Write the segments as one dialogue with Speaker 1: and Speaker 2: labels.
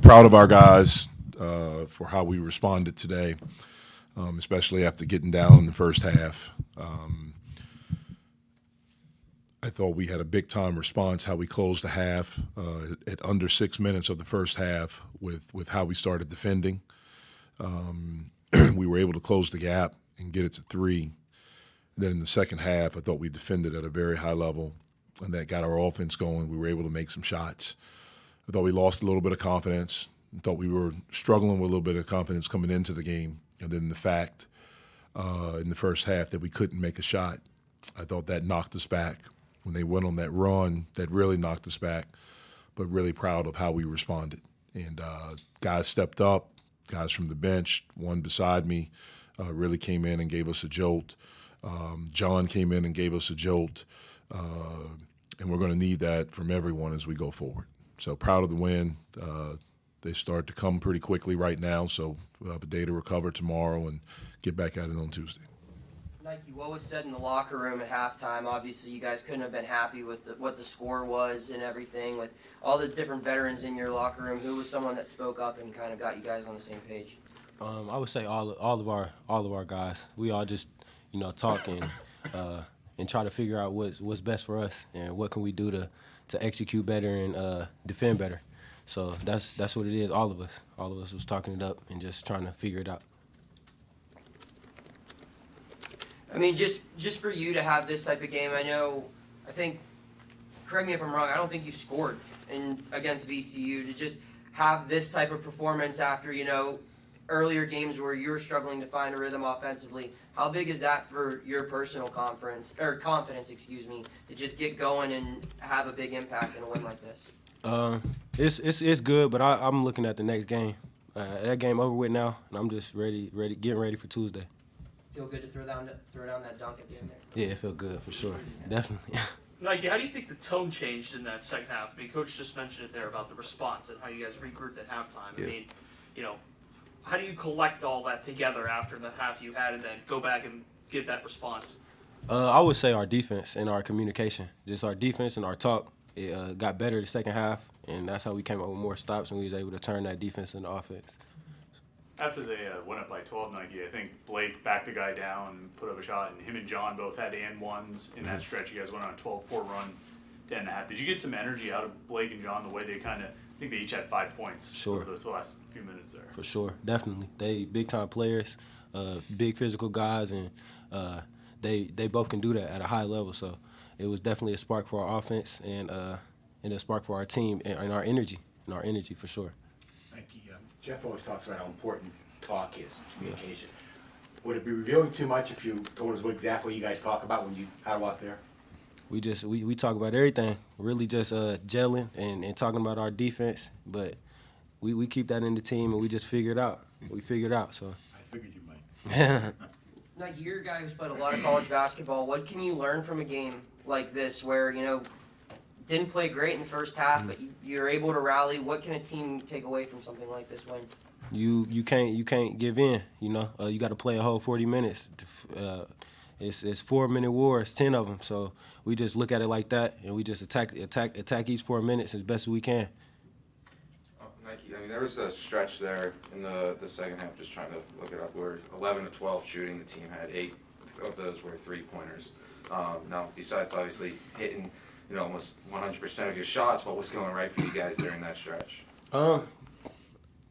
Speaker 1: Proud of our guys for how we responded today, especially after getting down in the first half. I thought we had a big-time response, how we closed the half at under 6 minutes of the first half with how we started defending. We were able to close the gap and get it to 3. Then in the second half, I thought we defended at a very high level, and that got our offense going. We were able to make some shots. I thought we lost a little bit of confidence. I thought we were struggling with a little bit of confidence coming into the game. And then the fact in the first half that we couldn't make a shot, I thought that knocked us back. When they went on that run, that really knocked us back, but really proud of how we responded. And guys stepped up, guys from the bench, one beside me, really came in and gave us a jolt. John came in and gave us a jolt. And we're going to need that from everyone as we go forward. So proud of the win. They start to come pretty quickly right now, so we'll have a day to recover tomorrow and get back at it on Tuesday.
Speaker 2: Nike, what was said in the locker room at halftime? Obviously, you guys couldn't have been happy with what the score was and everything. With all the different veterans in your locker room, who was someone that spoke up and kind of got you guys on the same page?
Speaker 3: I would say all of our guys. We all just talk and try to figure out what's best for us and what can we do to execute better and defend better. So that's what it is. All of us was talking it up and just trying to figure it out.
Speaker 2: I mean, just for you to have this type of game, I think, correct me if I'm wrong, I don't think you scored against VCU. To just have this type of performance after, earlier games where you were struggling to find a rhythm offensively, how big is that for your personal confidence, to just get going and have a big impact in a win like this?
Speaker 3: It's good, but I'm looking at the next game. That game over with now, and I'm just getting ready for Tuesday.
Speaker 2: Feel good to throw down that dunk at the end there?
Speaker 3: Yeah, it felt good for sure. Definitely.
Speaker 4: Nike, how do you think the tone changed in that second half? I mean, Coach just mentioned it there about the response and how you guys regrouped at halftime.
Speaker 3: Yeah.
Speaker 4: I mean, how do you collect all that together after the half you had and then go back and give that response?
Speaker 3: I would say our defense and our communication. Just our defense and our talk. It got better the second half, and that's how we came up with more stops and we was able to turn that defense into offense.
Speaker 5: After they went up by 12, Nike, I think Blake backed a guy down and put up a shot, and him and John both had and ones in that stretch. You guys went on a 12-4 run to end the half. Did you get some energy out of Blake and John the way they I think they each had 5 points
Speaker 3: Sure.
Speaker 5: over those last few minutes there?
Speaker 3: For sure, definitely. They big-time players, big physical guys, and they both can do that at a high level. So it was definitely a spark for our offense and a spark for our team and our energy for sure.
Speaker 6: Thank you. Jeff always talks about how important talk is, communication. Yeah. Would it be revealing too much if you told us what exactly you guys talk about when you out out there?
Speaker 3: We talk about everything, really just gelling and talking about our defense, but we keep that in the team and we just figure it out. We figure it out, so.
Speaker 6: I figured you might.
Speaker 2: Nike, you're a guy who's played a lot of college basketball. What can you learn from a game like this where, didn't play great in the first half, but you're able to rally? What can a team take away from something like this win?
Speaker 3: You can't give in. You got to play a whole 40 minutes. It's 4-minute wars, 10 of them. So we just look at it like that, and we just attack each 4 minutes as best as we can.
Speaker 7: Nike, there was a stretch there in the second half. Just trying to look it up. We were 11 to 12 shooting. The team had 8 of those were 3-pointers. Now, besides obviously hitting, almost 100% of your shots, what was going right for you guys during that stretch?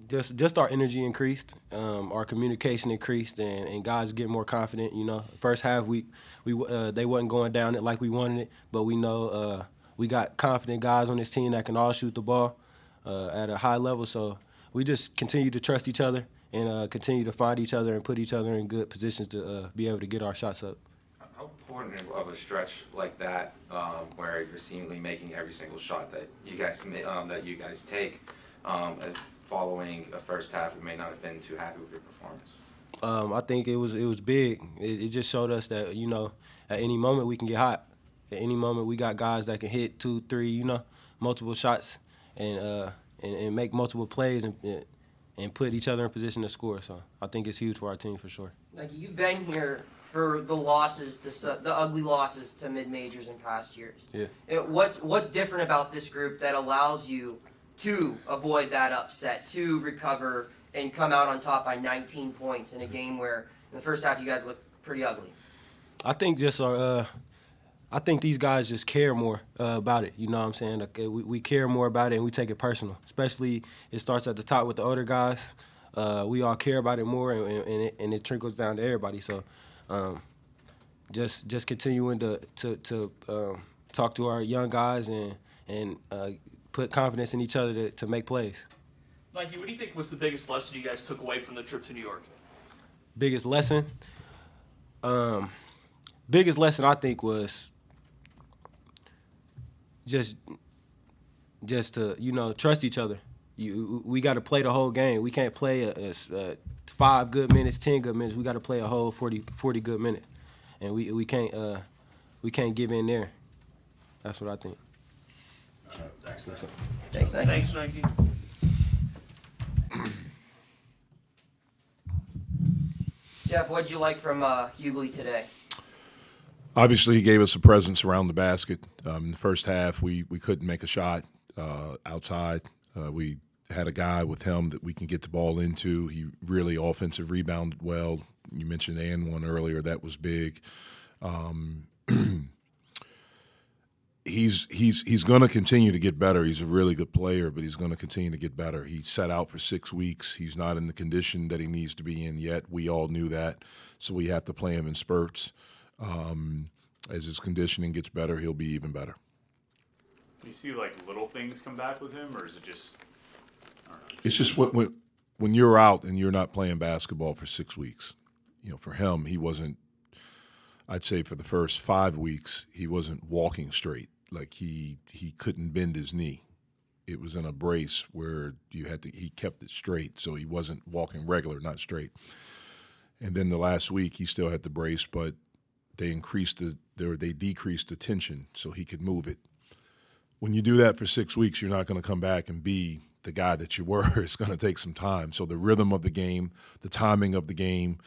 Speaker 3: Just our energy increased, our communication increased, and guys get more confident. First half they wasn't going down it like we wanted it, but we know we got confident guys on this team that can all shoot the ball at a high level. So we just continue to trust each other and continue to find each other and put each other in good positions to be able to get our shots up.
Speaker 7: How important of a stretch like that, where you're seemingly making every single shot that you guys take, following a first half, we may not have been too happy with your performance?
Speaker 3: I think it was big. It just showed us that at any moment we can get hot. At any moment we got guys that can hit 2, 3, multiple shots and make multiple plays and put each other in position to score. So I think it's huge for our team for sure.
Speaker 2: Like, you've been here for the losses, the ugly losses to mid-majors in past years.
Speaker 3: Yeah.
Speaker 2: What's different about this group that allows you to avoid that upset, to recover and come out on top by 19 points in a game where in the first half you guys looked pretty ugly?
Speaker 3: I think just I think these guys just care more about it. You know what I'm saying? Like, we care more about it and we take it personal. Especially it starts at the top with the older guys. We all care about it more and it trickles down to everybody. So just continuing to talk to our young guys and put confidence in each other to make plays.
Speaker 4: Nike, what do you think was the biggest lesson you guys took away from the trip to New York?
Speaker 3: Biggest lesson? Biggest lesson I think was just to trust each other. We got to play the whole game. We can't play a 5 good minutes, 10 good minutes. We got to play a whole 40 good minutes, and we can't give in there. That's what I think.
Speaker 2: Thanks, Nike.
Speaker 4: Thanks, Nike.
Speaker 2: Jeff, what'd you like from Hughley today?
Speaker 1: Obviously, he gave us a presence around the basket. In the first half, we couldn't make a shot outside. We had a guy with him that we can get the ball into. He really offensive rebounded well. You mentioned and one earlier. That was big. He's going to continue to get better. He's a really good player, but he's going to continue to get better. He sat out for 6 weeks. He's not in the condition that he needs to be in yet. We all knew that, so we have to play him in spurts. As his conditioning gets better, he'll be even better.
Speaker 5: Do you see like little things come back with him, or is it just? I don't know.
Speaker 1: It's just when you're out and you're not playing basketball for 6 weeks. For him, he wasn't. I'd say for the first 5 weeks, he wasn't walking straight. Like he couldn't bend his knee. It was in a brace where he kept it straight, so he wasn't walking regular, not straight. And then the last week, he still had the brace, but they decreased the tension so he could move it. When you do that for 6 weeks, you're not going to come back and be the guy that you were. It's going to take some time. So the rhythm of the game, the timing of the game,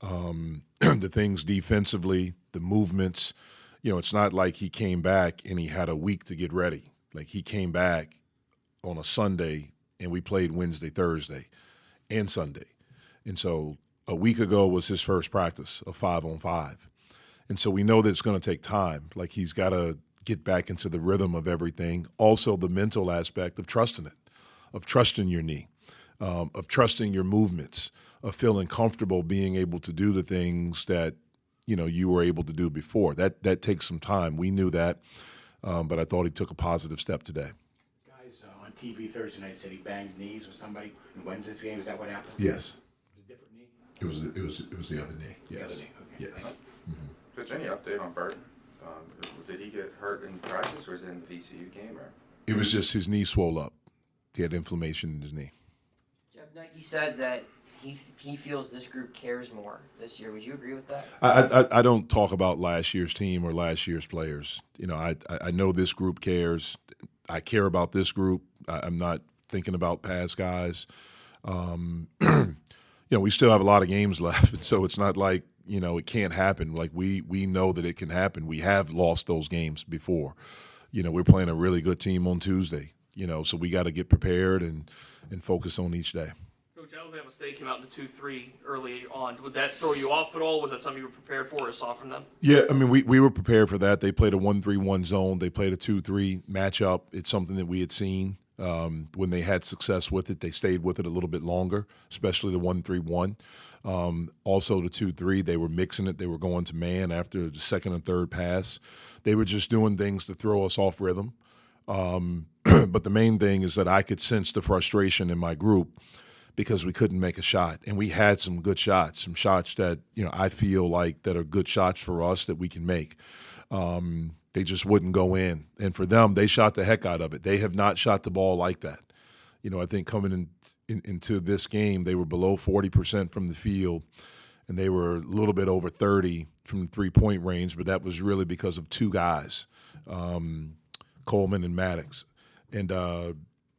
Speaker 1: the things defensively, the movements, it's not like he came back and he had a week to get ready. Like he came back on a Sunday and we played Wednesday, Thursday, and Sunday. And so a week ago was his first practice of 5-on-5. And so we know that it's going to take time. Like he's got to get back into the rhythm of everything. Also the mental aspect of trusting it, of trusting your knee, of trusting your movements, of feeling comfortable being able to do the things that, you were able to do before. That takes some time. We knew that, but I thought he took a positive step today.
Speaker 6: Guys on TV Thursday night said he banged knees with somebody in Wednesday's game. Is that what happened?
Speaker 1: Yes.
Speaker 6: Was it a different knee?
Speaker 1: It was the other knee.
Speaker 6: The
Speaker 1: Yes.
Speaker 6: other knee, okay.
Speaker 1: Yes.
Speaker 7: Coach, any update on Burton? Did he get hurt in practice, or was it in the VCU game? Or
Speaker 1: It was just his knee swole up. He had inflammation in his knee.
Speaker 2: Jeff, Nike said that he feels this group cares more this year. Would you agree with that?
Speaker 1: I don't talk about last year's team or last year's players. I know this group cares. I care about this group. I'm not thinking about past guys. We still have a lot of games left, so it's not like it can't happen. Like we know that it can happen. We have lost those games before. We're playing a really good team on Tuesday. So we got to get prepared and focus on each day.
Speaker 4: Coach, Alabama State came out in the 2-3 early on. Would that throw you off at all? Was that something you were prepared for or saw from them?
Speaker 1: Yeah, I mean, we were prepared for that. They played a 1-3-1 zone. They played a 2-3 matchup. It's something that we had seen. When they had success with it, they stayed with it a little bit longer, especially the 1-3-1. Also the 2-3, they were mixing it. They were going to man after the second and third pass. They were just doing things to throw us off rhythm. But the main thing is that I could sense the frustration in my group because we couldn't make a shot. And we had some good shots, some shots that, I feel like that are good shots for us that we can make. They just wouldn't go in. And for them, they shot the heck out of it. They have not shot the ball like that. I think coming into this game, they were below 40% from the field, and they were a little bit over 30 from the three-point range, but that was really because of two guys, Coleman and Maddox, and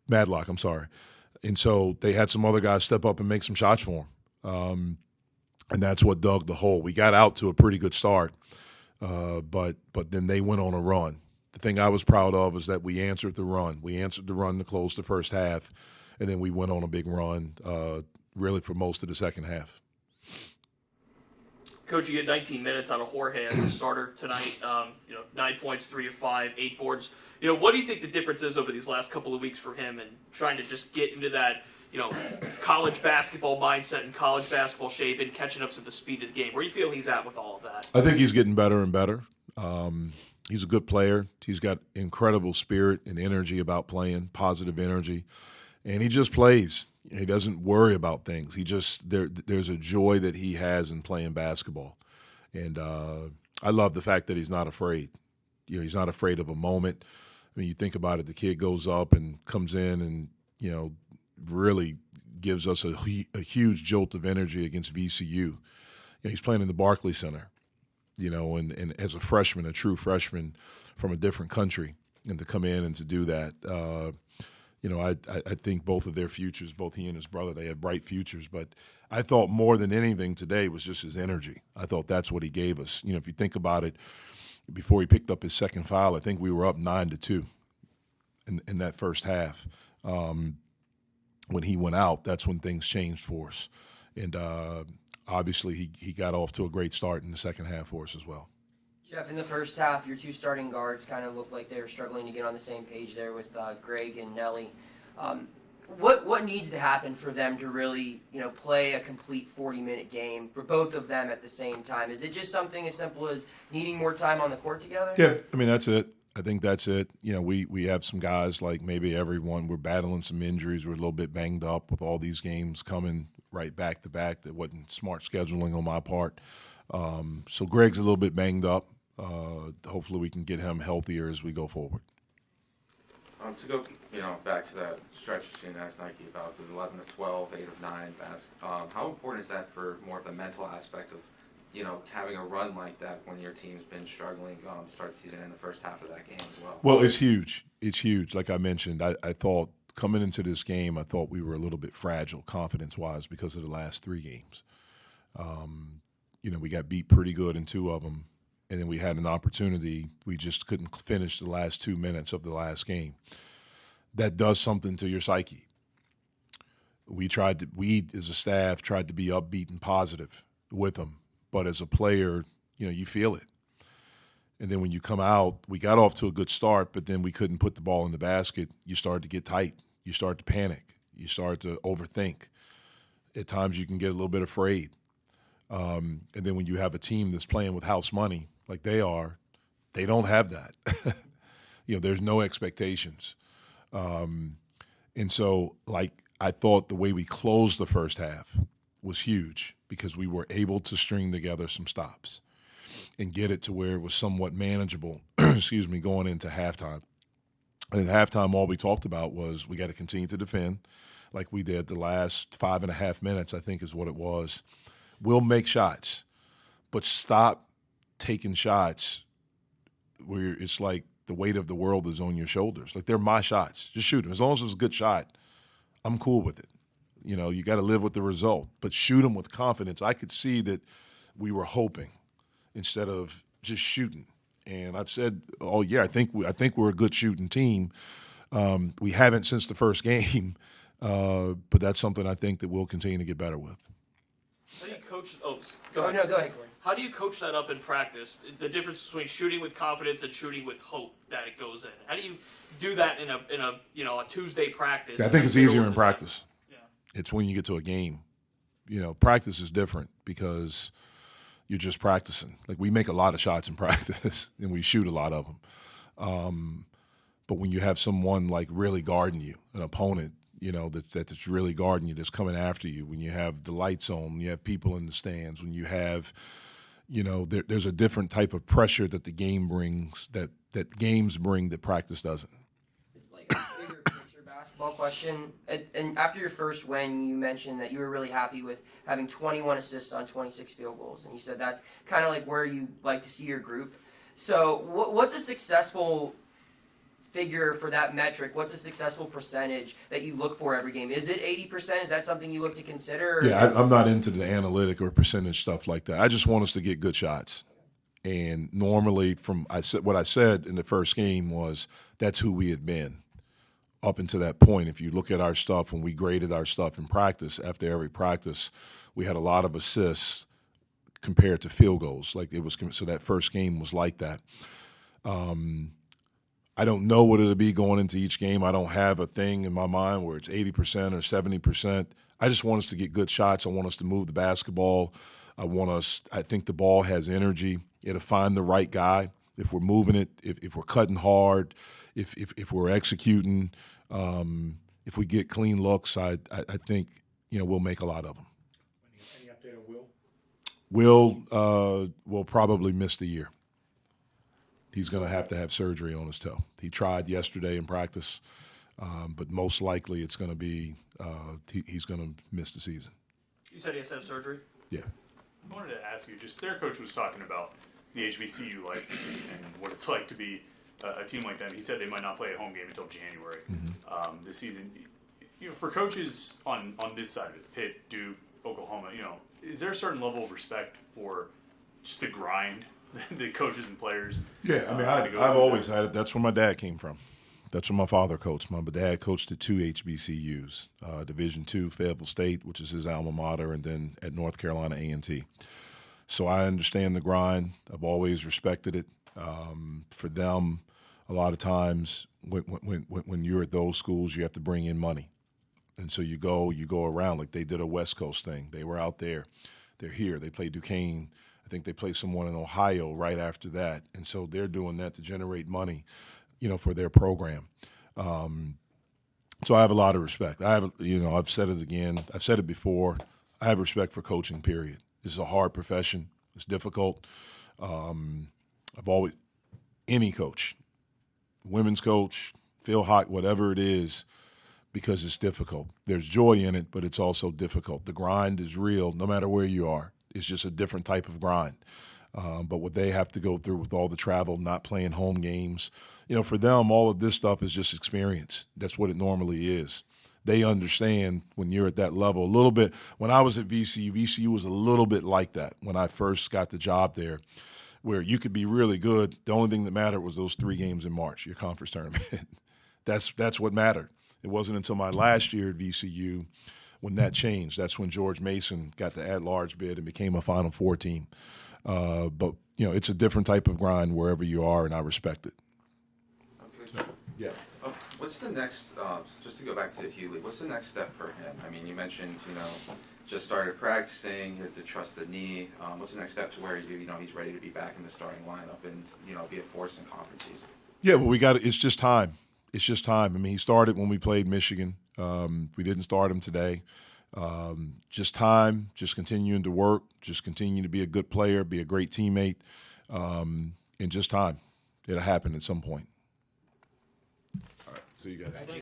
Speaker 1: Madlock, I'm sorry. And so they had some other guys step up and make some shots for them. And that's what dug the hole. We got out to a pretty good start, but then they went on a run. The thing I was proud of is that we answered the run. We answered the run to close the first half, and then we went on a big run really for most of the second half.
Speaker 4: Coach, you get 19 minutes out of Jorge as a starter tonight. 9 points, 3 of 5, 8 boards. What do you think the difference is over these last couple of weeks for him and trying to just get into that, college basketball mindset and college basketball shape and catching up to the speed of the game? Where do you feel he's at with all of that?
Speaker 1: I think he's getting better and better. He's a good player. He's got incredible spirit and energy about playing, positive energy, and he just plays. He doesn't worry about things. He just there's a joy that he has in playing basketball, and I love the fact that he's not afraid. He's not afraid of a moment. I mean, you think about it. The kid goes up and comes in and really gives us a huge jolt of energy against VCU. He's playing in the Barclays Center, and as a freshman, a true freshman from a different country, and to come in and to do that. I think both of their futures, both he and his brother, they had bright futures. But I thought more than anything today was just his energy. I thought that's what he gave us. If you think about it, before he picked up his second foul, I think we were up 9-2 in that first half. When he went out, that's when things changed for us. And obviously he got off to a great start in the second half for us as well.
Speaker 2: Jeff, in the first half, your two starting guards kind of looked like they were struggling to get on the same page there with Greg and Nelly. What needs to happen for them to really, play a complete 40-minute game for both of them at the same time? Is it just something as simple as needing more time on the court together?
Speaker 1: Yeah, I mean, that's it. I think that's it. We have some guys like maybe everyone. We're battling some injuries. We're a little bit banged up with all these games coming right back to back. That wasn't smart scheduling on my part. So Greg's a little bit banged up. Hopefully we can get him healthier as we go forward.
Speaker 7: To go, back to that stretch you've seen as Nike about the 11 to 12, 8 of 9 how important is that for more of the mental aspect of, having a run like that when your team's been struggling to start the season in the first half of that game as well?
Speaker 1: Well, it's huge. It's huge. Like I mentioned, I thought coming into this game, I thought we were a little bit fragile confidence-wise because of the last 3 games. We got beat pretty good in 2 of them. And then we had an opportunity. We just couldn't finish the last 2 minutes of the last game. That does something to your psyche. We as a staff tried to be upbeat and positive with them. But as a player, you feel it. And then when you come out, we got off to a good start, but then we couldn't put the ball in the basket. You start to get tight. You start to panic. You start to overthink. At times you can get a little bit afraid. And then when you have a team that's playing with house money, like they are, they don't have that. There's no expectations. And so, I thought the way we closed the first half was huge because we were able to string together some stops and get it to where it was somewhat manageable, going into halftime. And at halftime, all we talked about was we got to continue to defend like we did the last 5.5 minutes, I think is what it was. We'll make shots, but stop taking shots where it's like the weight of the world is on your shoulders. Like they're my shots. Just shoot them. As long as it's a good shot, I'm cool with it. You got to live with the result, but shoot them with confidence. I could see that we were hoping instead of just shooting. And I've said all year, I think we're a good shooting team. We haven't since the first game, but that's something I think that we'll continue to get better with.
Speaker 4: How do you coach? Go
Speaker 2: Oh,
Speaker 4: ahead.
Speaker 2: no, go ahead, Corey.
Speaker 4: How do you coach that up in practice? The difference between shooting with confidence and shooting with hope that it goes in. How do you do that in a Tuesday practice?
Speaker 1: I think it's easier in practice.
Speaker 4: Yeah.
Speaker 1: It's when you get to a game. Practice is different because you're just practicing. Like we make a lot of shots in practice and we shoot a lot of them. But when you have someone like really guarding you, an opponent, that's really guarding you, that's coming after you, when you have the lights on, when you have people in the stands, when you have, there's a different type of pressure that the game brings, that games bring that practice doesn't.
Speaker 2: It's like a bigger picture basketball question. And after your first win, you mentioned that you were really happy with having 21 assists on 26 field goals. And you said that's kind of like where you like to see your group. So what's a successful figure for that metric? What's a successful percentage that you look for every game? Is it 80%? Is that something you look to consider?
Speaker 1: Yeah, I'm not into the analytic or percentage stuff like that. I just want us to get good shots. And normally, what I said in the first game was that's who we had been up until that point. If you look at our stuff, when we graded our stuff in practice, after every practice, we had a lot of assists compared to field goals. Like it was, so that first game was like that. I don't know what it'll be going into each game. I don't have a thing in my mind where it's 80% or 70%. I just want us to get good shots. I want us to move the basketball. I think the ball has energy. It'll find the right guy. If we're moving it, if we're cutting hard, if we're executing, if we get clean looks, I think, we'll make a lot of them.
Speaker 6: Any update on Will?
Speaker 1: Will probably miss the year. He's going to have surgery on his toe. He tried yesterday in practice, but most likely it's going to be he's going to miss the season.
Speaker 4: You said he has to have surgery?
Speaker 1: Yeah.
Speaker 5: I wanted to ask you, just their coach was talking about the HBCU life and what it's like to be a team like that. He said they might not play a home game until January this season. For coaches on this side of it, Pitt, Duke, Oklahoma, is there a certain level of respect for just the grind the coaches and players?
Speaker 1: Yeah, I mean, I've always had it. That's where my dad came from. That's where my father coached. My dad coached at 2 HBCUs, Division II, Fayetteville State, which is his alma mater, and then at North Carolina A&T. So I understand the grind. I've always respected it. For them, a lot of times when you're at those schools, you have to bring in money. And so you go around. Like they did a West Coast thing. They were out there. They're here. They played Duquesne. I think they played someone in Ohio right after that. And so they're doing that to generate money, for their program. So I have a lot of respect. I've said it again. I've said it before. I have respect for coaching, period. This is a hard profession. It's difficult. Any coach, women's coach, field hockey, whatever it is, because it's difficult. There's joy in it, but it's also difficult. The grind is real no matter where you are. It's just a different type of grind. But what they have to go through with all the travel, not playing home games, for them, all of this stuff is just experience. That's what it normally is. They understand when you're at that level a little bit. When I was at VCU was a little bit like that when I first got the job there, where you could be really good. The only thing that mattered was those 3 games in March, your conference tournament. That's what mattered. It wasn't until my last year at VCU when that changed. That's when George Mason got the at-large bid and became a Final Four team. But it's a different type of grind wherever you are, and I respect it.
Speaker 7: Okay.
Speaker 1: Yeah.
Speaker 7: What's the next, just to go back to Hughley, what's the next step for him? I mean, you mentioned, just started practicing, had to trust the knee. What's the next step to where he's ready to be back in the starting lineup and, be a force in conference season?
Speaker 1: Yeah, well, it's just time. It's just time. I mean, he started when we played Michigan. We didn't start him today. Just time, just continuing to work, just continuing to be a good player, be a great teammate, and just time. It'll happen at some point. All right, see you guys.